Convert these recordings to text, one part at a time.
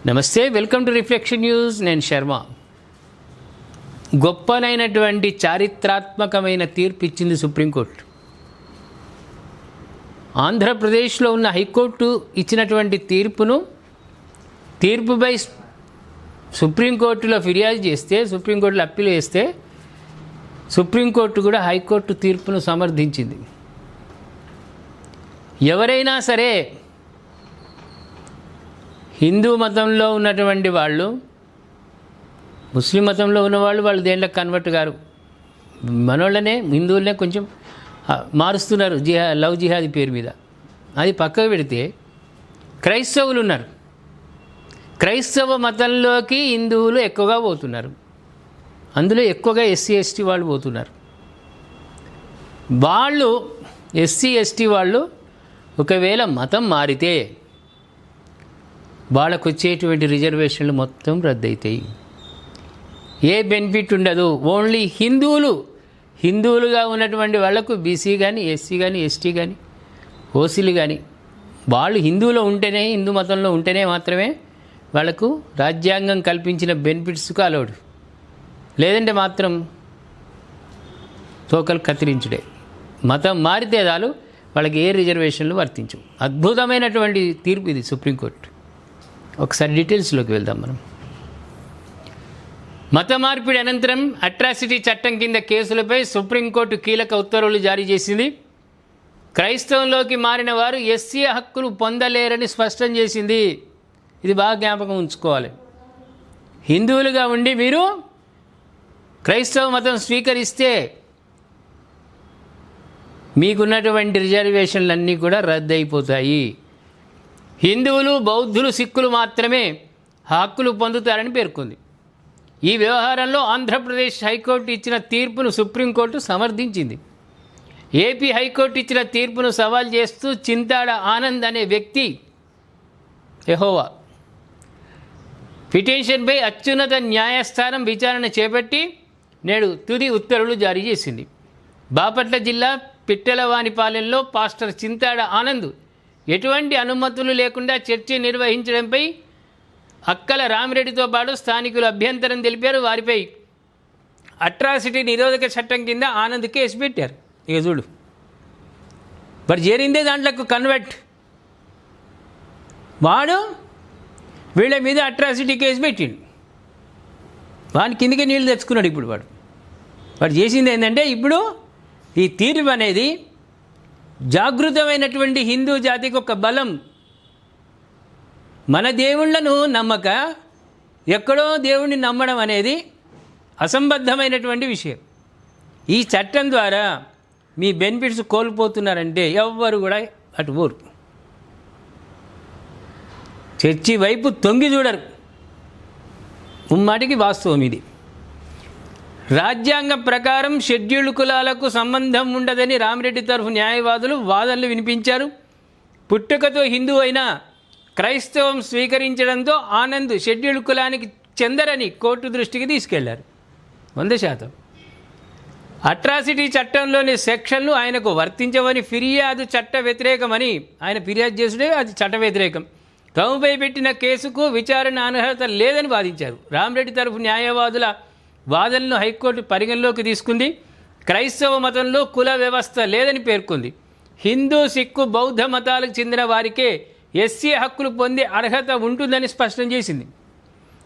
నమస్తే, welcome to reflection news. నేను శర్మ. గొప్పనైనటువంటి చారిత్రాత్మకమైన తీర్పు ఇచ్చింది సుప్రీంకోర్టు. ఆంధ్రప్రదేశ్లో ఉన్న హైకోర్టు ఇచ్చినటువంటి తీర్పుపై సుప్రీంకోర్టులో ఫిర్యాదు చేస్తే, సుప్రీంకోర్టులో అప్పీల్ చేస్తే సుప్రీంకోర్టు కూడా హైకోర్టు తీర్పును సమర్థించింది. ఎవరైనా సరే హిందూ మతంలో ఉన్నటువంటి వాళ్ళు, ముస్లిం మతంలో ఉన్నవాళ్ళు వాళ్ళు దేంట్లోకి కన్వర్ట్ గారు. మనోళ్ళనే, హిందువులనే కొంచెం మారుస్తున్నారు లవ్ జిహాదీ పేరు మీద. అది పక్కకు పెడితే క్రైస్తవులు ఉన్నారు. క్రైస్తవ మతంలోకి హిందువులు ఎక్కువగా పోతున్నారు. అందులో ఎక్కువగా ఎస్సీ ఎస్టీ వాళ్ళు పోతున్నారు. వాళ్ళు ఎస్సీ ఎస్టీ వాళ్ళు ఒకవేళ మతం మారితే వాళ్ళకు వచ్చేటువంటి రిజర్వేషన్లు మొత్తం రద్దవుతాయి. ఏ బెనిఫిట్ ఉండదు. ఓన్లీ హిందువులుగా ఉన్నటువంటి వాళ్లకు బీసీ కానీ, ఎస్సీ కానీ, ఎస్టీ కానీ, ఓసీలు కానీ వాళ్ళు హిందువులో ఉంటేనే, హిందూ మతంలో ఉంటేనే మాత్రమే వాళ్లకు రాజ్యాంగం కల్పించిన బెనిఫిట్స్కు అలౌడ్. లేదంటే మాత్రం తోకలు కత్తిరించుడే. మతం మారితే చాలు వాళ్ళకి ఏ రిజర్వేషన్లు వర్తించవు. అద్భుతమైనటువంటి తీర్పు ఇది సుప్రీంకోర్టు. ఒకసారి డీటెయిల్స్లోకి వెళ్దాం మనం. మత మార్పిడి అనంతరం అట్రాసిటీ చట్టం కింద కేసులపై సుప్రీంకోర్టు కీలక ఉత్తర్వులు జారీ చేసింది. క్రైస్తవంలోకి మారిన వారు ఎస్సీ హక్కులు పొందలేరని స్పష్టం చేసింది. ఇది బాగా జ్ఞాపకం ఉంచుకోవాలి. హిందువులుగా ఉండి మీరు క్రైస్తవ మతం స్వీకరిస్తే మీకున్నటువంటి రిజర్వేషన్లన్నీ కూడా రద్దయిపోతాయి. హిందువులు, బౌద్ధులు, సిక్కులు మాత్రమే హక్కులు పొందుతారని పేర్కొంది. ఈ వ్యవహారంలో ఆంధ్రప్రదేశ్ హైకోర్టు ఇచ్చిన తీర్పును సుప్రీంకోర్టు సమర్థించింది. ఏపీ హైకోర్టు ఇచ్చిన తీర్పును సవాల్ చేస్తూ చింతాడ ఆనంద్ అనే వ్యక్తి యెహోవా పిటిషన్పై అత్యున్నత న్యాయస్థానం విచారణ చేపట్టి నేడు తుది ఉత్తర్వులు జారీ చేసింది. బాపట్ల జిల్లా పిట్టలవానిపాలెంలో పాస్టర్ చింతాడ ఆనంద్ ఎటువంటి అనుమతులు లేకుండా చర్చ నిర్వహించడంపై అక్కల రామిరెడ్డితో పాటు స్థానికులు అభ్యంతరం తెలిపారు. వారిపై అట్రాసిటీ నిరోధక చట్టం కింద ఆనంద్ కేసు పెట్టారు. ఇక చూడు, వాడు చేరిందే దాంట్లోకి కన్వర్ట్. వాడు వీళ్ళ మీద అట్రాసిటీ కేసు పెట్టిండు. వాని కిందకే నీళ్ళు తెచ్చుకున్నాడు. ఇప్పుడు వాడు చేసింది ఏంటంటే, ఇప్పుడు ఈ తీర్పు అనేది జాగృతమైనటువంటి హిందూ జాతికి ఒక బలం. మన దేవుళ్లను నమ్మక ఎక్కడో దేవుణ్ణి నమ్మడం అనేది అసంబద్ధమైనటువంటి విషయం. ఈ చట్టం ద్వారా మీ బెనిఫిట్స్ కోల్పోతున్నారంటే ఎవ్వరు కూడా అటు పోరు, చర్చి వైపు తొంగి చూడరు. ముమ్మాటికి వాస్తవం ఇది. రాజ్యాంగం ప్రకారం షెడ్యూల్డ్ కులాలకు సంబంధం ఉండదని రామిరెడ్డి తరఫు న్యాయవాదులు వాదనలు వినిపించారు. పుట్టుకతో హిందూ అయినా క్రైస్తవం స్వీకరించడంతో ఆనంద్ షెడ్యూల్డ్ కులానికి చెందరని కోర్టు దృష్టికి తీసుకెళ్లారు. 100%. అట్రాసిటీ చట్టంలోని సెక్షన్లు ఆయనకు వర్తించవని, ఫిర్యాదు చట్ట వ్యతిరేకమని ఆయన ఫిర్యాదు చేసుడే అది చట్ట వ్యతిరేకం. తమపై పెట్టిన కేసుకు విచారణ అనర్హత లేదని వాదించారు. రామిరెడ్డి తరఫు న్యాయవాదుల వాదనలను హైకోర్టు పరిగణలోకి తీసుకుంది. క్రైస్తవ మతంలో కుల వ్యవస్థ లేదని పేర్కొంది. హిందూ, సిక్కు, బౌద్ధ మతాలకు చెందిన వారికే ఎస్సీ హక్కులు పొందే అర్హత ఉంటుందని స్పష్టం చేసింది.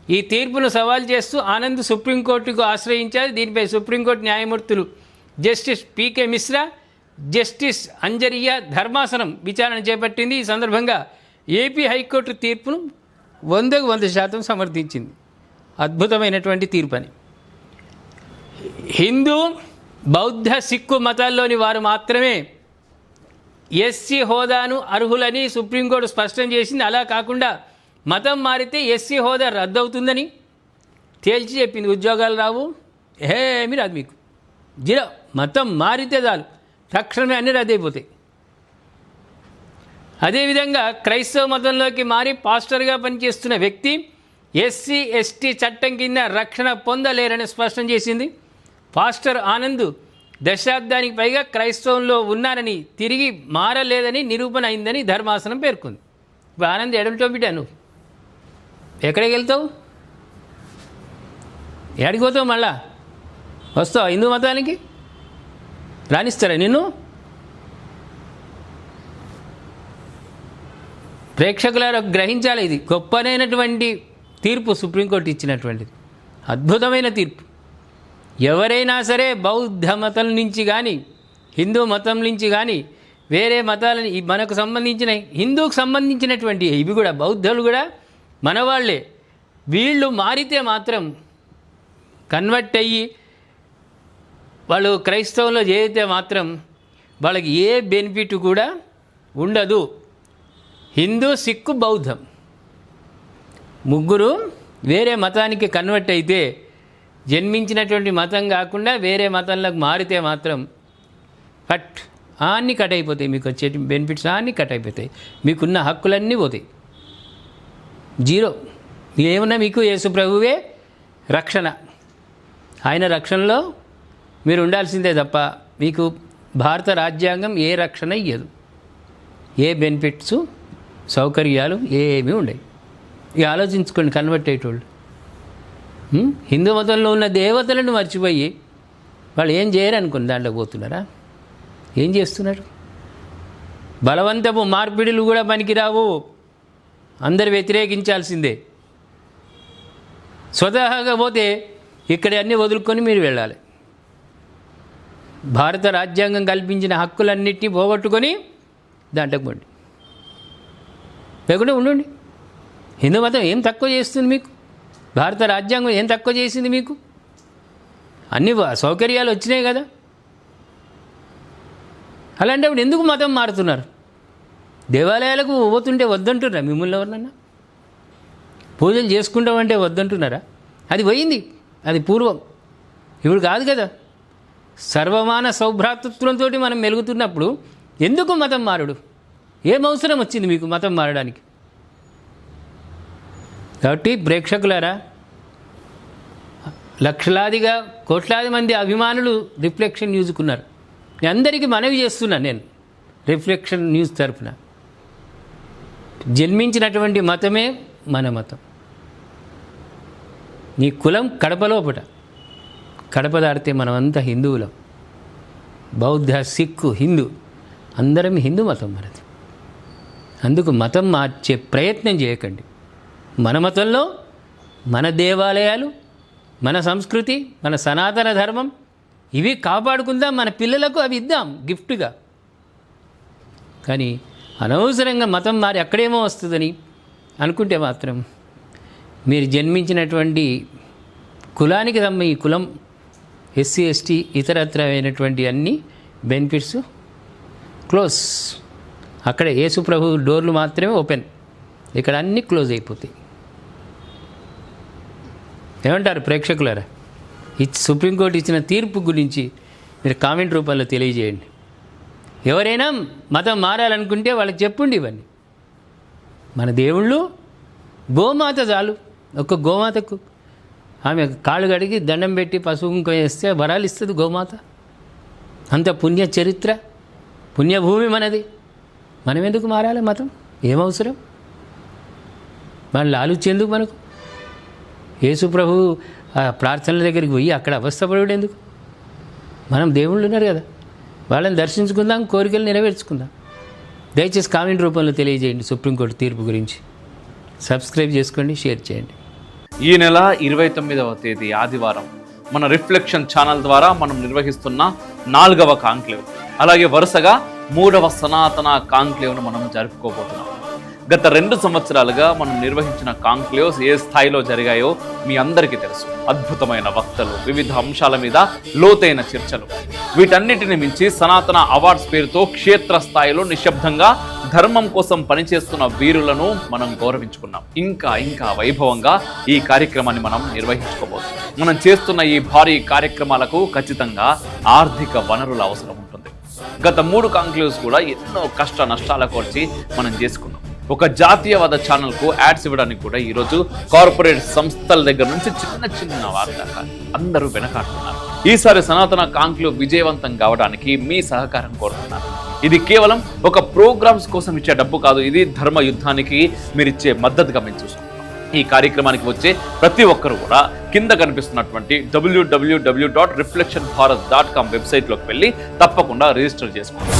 ఈ తీర్పును సవాల్ చేస్తూ ఆనంద్ సుప్రీంకోర్టుకు ఆశ్రయించారు. దీనిపై సుప్రీంకోర్టు న్యాయమూర్తులు జస్టిస్ పీకే మిశ్రా, జస్టిస్ అంజరియా ధర్మాసనం విచారణ చేపట్టింది. ఈ సందర్భంగా ఏపీ హైకోర్టు తీర్పును 100% సమర్థించింది. అద్భుతమైనటువంటి తీర్పు అని. హిందూ, బౌద్ధ, సిక్కు మతాల్లోని వారు మాత్రమే ఎస్సీ హోదాను అర్హులని సుప్రీంకోర్టు స్పష్టం చేసింది. అలా కాకుండా మతం మారితే ఎస్సీ హోదా రద్దవుతుందని తేల్చి చెప్పింది. ఉద్యోగాలు రావు, ఏమీ రాదు మీకు, జీరో. మతం మారితే చాలు, తక్షణమే అన్నీ రద్దయిపోతాయి. అదేవిధంగా క్రైస్తవ మతంలోకి మారి పాస్టర్గా పనిచేస్తున్న వ్యక్తి ఎస్సీ ఎస్టీ చట్టం కింద రక్షణ పొందలేరని స్పష్టం చేసింది. పాస్టర్ ఆనంద్ దశాబ్దానికి పైగా క్రైస్తవంలో ఉన్నారని, తిరిగి మారలేదని నిరూపణ అయిందని ధర్మాసనం పేర్కొంది. ఇప్పుడు ఆనంద్ ఎడమటో బిడ్డ, నువ్వు ఎక్కడికి వెళ్తావు? ఎక్కడికి పోతావు? మళ్ళా వస్తావు హిందూ మతానికి? రాణిస్తారా నిన్ను? ప్రేక్షకులారా గ్రహించాలి, ఇది గొప్పనైనటువంటి తీర్పు సుప్రీంకోర్టు ఇచ్చినటువంటిది, అద్భుతమైన తీర్పు. ఎవరైనా సరే బౌద్ధ మతం నుంచి కానీ హిందూ మతం నుంచి కానీ వేరే మతాలని మనకు సంబంధించిన హిందూకు సంబంధించినటువంటి ఇవి కూడా బౌద్ధులు కూడా మనవాళ్లే, వీళ్ళు మారితే మాత్రం కన్వర్ట్ అయ్యి వాళ్ళు క్రైస్తవంలో చేరితే మాత్రం వాళ్ళకి ఏ బెనిఫిట్ కూడా ఉండదు. హిందూ, సిక్కు, బౌద్ధం ముగ్గురు వేరే మతానికి కన్వర్ట్ అయితే, జన్మించినటువంటి మతం కాకుండా వేరే మతంలోకి మారితే మాత్రం అన్నీ కట్ అయిపోతాయి. మీకు వచ్చే బెనిఫిట్స్ అన్నీ కట్ అయిపోతాయి, మీకున్న హక్కులన్నీ పోతాయి, జీరో. ఏమన్నా మీకు యేసు ప్రభువే రక్షణ, ఆయన రక్షణలో మీరు ఉండాల్సిందే తప్ప మీకు భారత రాజ్యాంగం ఏ రక్షణ ఇయ్యదు, ఏ బెనిఫిట్స్ సౌకర్యాలు ఏమీ ఉండవు. ఇక ఆలోచించుకోండి కన్వర్ట్ అయ్యేటోళ్ళు. హిందూ మతంలో ఉన్న దేవతలను మర్చిపోయి వాళ్ళు ఏం చేయరు అనుకుని దాంట్లో పోతున్నారా? ఏం చేస్తున్నారు? బలవంతపు మార్పిడులు కూడా పనికిరావు, అందరు వ్యతిరేకించాల్సిందే. స్వతహాగా పోతే ఇక్కడ అన్నీ వదులుకొని మీరు వెళ్ళాలి. భారత రాజ్యాంగం కల్పించిన హక్కులన్నింటినీ పోగొట్టుకొని దాంట్లోకి పోండి, లేకుండా ఉండండి. హిందూ మతం ఏం తక్కువ చేస్తుంది మీకు? భారత రాజ్యాంగం ఏం తక్కువ చేసింది మీకు? అన్ని సౌకర్యాలు వచ్చినాయి కదా. అలాంటప్పుడు ఎందుకు మతం మారుతున్నారు? దేవాలయాలకు పోతుంటే వద్దంటున్నారా? మిమ్మల్ని ఎవరినన్నా పూజలు చేసుకుంటామంటే వద్దంటున్నారా? అది పోయింది, అది పూర్వం, ఇప్పుడు కాదు కదా. సర్వమాన సౌభ్రాతృత్వంతో మనం మెలుగుతున్నప్పుడు ఎందుకు మతం మారుడు? ఏం అవసరం వచ్చింది మీకు మతం మారడానికి? కాబట్టి ప్రేక్షకులారా, లక్షలాదిగా కోట్లాది మంది అభిమానులు రిఫ్లెక్షన్ న్యూస్కున్నారు. అందరికీ మనవి చేస్తున్నాను నేను రిఫ్లెక్షన్ న్యూస్ తరఫున, జన్మించినటువంటి మతమే మన మతం. నీ కులం కడపలోపట, కడప దాడితే మనమంతా హిందువులం. బౌద్ధ, సిక్కు, హిందూ అందరం హిందూ మతం మనది. అందుకు మతం మార్చే ప్రయత్నం చేయకండి. మన మతంలో మన దేవాలయాలు, మన సంస్కృతి, మన సనాతన ధర్మం ఇవి కాపాడుకుందాం, మన పిల్లలకు అవి ఇద్దాం గిఫ్ట్గా. కానీ అనవసరంగా మతం మారి అక్కడేమో వస్తుందని అనుకుంటే మాత్రం మీరు జన్మించినటువంటి కులానికి ఈ కులం ఎస్సీ, ఎస్టీ, ఇతరత్ర అయినటువంటి అన్ని బెనిఫిట్స్ క్లోజ్. అక్కడ యేసు ప్రభు డోర్లు మాత్రమే ఓపెన్, ఇక్కడ అన్నీ క్లోజ్ అయిపోతాయి. ఏమంటారు ప్రేక్షకులారా? సుప్రీంకోర్టు ఇచ్చిన తీర్పు గురించి మీరు కామెంట్ రూపంలో తెలియజేయండి. ఎవరైనా మతం మారాలనుకుంటే వాళ్ళకి చెప్పుండి ఇవన్నీ. మన దేవుళ్ళు గోమాత చాలు, ఒక్క గోమాతకు ఆమె కాళ్ళు కడిగి దండం పెట్టి పసుపు కుంకుమ వేస్తే వరాలు ఇస్తుంది గోమాత. అంత పుణ్య చరిత్ర, పుణ్యభూమి మనది. మనం ఎందుకు మారాలి మతం? ఏమవసరం? వాళ్ళు ఆలోచించేందుకు మనకు? యేసు ప్రభు ప్రార్థనల దగ్గరికి పోయి అక్కడ అవస్థపడేవాడు ఎందుకు? మనం దేవుళ్ళు ఉన్నారు కదా, వాళ్ళని దర్శించుకుందాం, కోరికలు నెరవేర్చుకుందాం. దయచేసి కామెంట్ రూపంలో తెలియజేయండి సుప్రీంకోర్టు తీర్పు గురించి. సబ్స్క్రైబ్ చేసుకోండి, షేర్ చేయండి. ఈ నెల 29వ తేదీ ఆదివారం మన రిఫ్లెక్షన్ ఛానల్ ద్వారా మనం నిర్వహిస్తున్న 4వ కాంక్లేవ్, అలాగే వరుసగా 3వ సనాతన కాంక్లేవ్ను మనం జరుపుకోబోతున్నాం. గత 2 సంవత్సరాలుగా మనం నిర్వహించిన కాంక్లేవ్స్ ఏ స్థాయిలో జరిగాయో మీ అందరికీ తెలుసు. అద్భుతమైన వక్తలు, వివిధ అంశాల మీద లోతైన చర్చలు, వీటన్నిటిని మించి సనాతన అవార్డ్స్ పేరుతో క్షేత్ర స్థాయిలో నిశ్శబ్దంగా ధర్మం కోసం పనిచేస్తున్న వీరులను మనం గౌరవించుకున్నాం. ఇంకా వైభవంగా ఈ కార్యక్రమాన్ని మనం నిర్వహించుకోబోతున్నాం. మనం చేస్తున్న ఈ భారీ కార్యక్రమాలకు ఖచ్చితంగా ఆర్థిక వనరుల అవసరం ఉంటుంది. గత 3 కాంక్లేవ్స్ కూడా ఎన్నో కష్ట నష్టాల కోర్చి మనం చేసుకున్నాం. ఒక జాతీయవాద ఛానల్కు యాడ్స్ ఇవ్వడానికి కూడా ఈరోజు కార్పొరేట్ సంస్థల దగ్గర నుంచి చిన్న వారి దాకా అందరూ వెనకాడుతున్నారు. ఈసారి సనాతన కాంక్లేవ్ విజయవంతం కావడానికి మీ సహకారం కోరుతున్నారు. ఇది కేవలం ఒక ప్రోగ్రామ్స్ కోసం ఇచ్చే డబ్బు కాదు, ఇది ధర్మ యుద్ధానికి మీరిచ్చే మద్దతుగా మేము చూసుకుంటాం. ఈ కార్యక్రమానికి వచ్చే ప్రతి ఒక్కరు కూడా కింద కనిపిస్తున్నటువంటి www.reflectionbharat.com వెబ్సైట్లోకి వెళ్ళి తప్పకుండా రిజిస్టర్ చేసుకోండి.